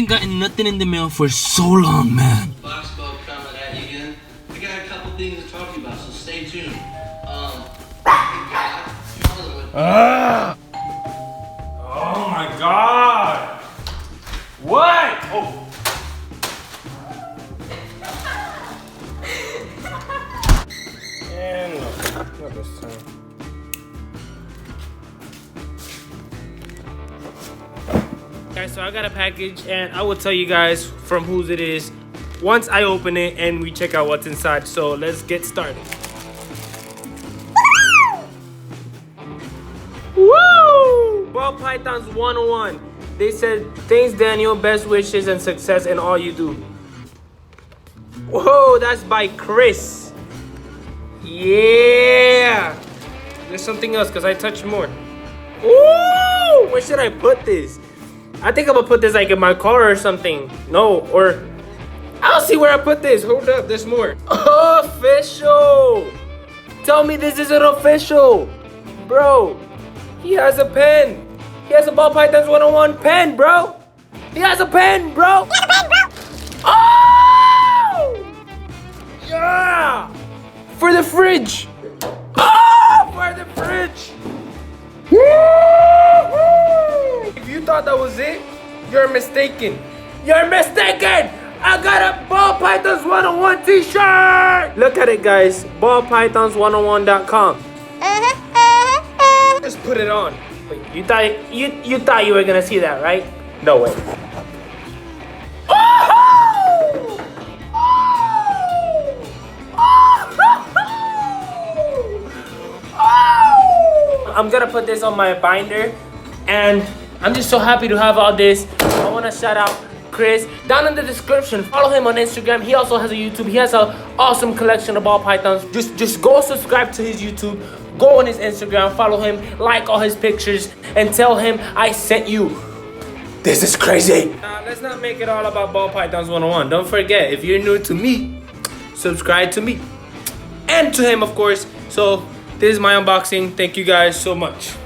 ain't gotten nothing in the mail for so long, man. Box bug coming at you again. I got a couple things to talk to you about, so stay tuned. Oh my god! What? Oh. And no, not this time. Guys, so I got a package and I will tell you guys from whose it is once I open it and we check out what's inside. So let's get started. Woo! Ball Pythons 101. They said, thanks Daniel, best wishes and success in all you do. Whoa, that's by Chris. Yeah. There's something else because I touched more. Ooh, where should I put this? I think I'm gonna put this like in my car or something. No, or I'll see where I put this. Hold up, there's more. Official. Tell me this isn't official. Bro, he has a pen. He has a Ball Pythons 101 pen, bro. He has a pen, bro. He has a pen, bro. Oh! Yeah! For the fridge. Oh! For the fridge. Woo-hoo! If you thought that was it, you're mistaken. You're mistaken! I got a Ball Pythons 101 t-shirt! Look at it, guys. ballpythons101.com. Just put it on. Wait, you thought you were gonna see that, right? No way. I'm gonna put this on my binder, and I'm just so happy to have all this. I wanna shout out Chris down in the description. Follow him on Instagram. He also has a YouTube. He has an awesome collection of ball pythons. Just go subscribe to his YouTube. Go on his Instagram, follow him, like all his pictures, and tell him I sent you. This is crazy. Let's not make it all about Ball Pythons 101. Don't forget, if you're new to me, subscribe to me. And to him, of course. So, this is my unboxing. Thank you guys so much.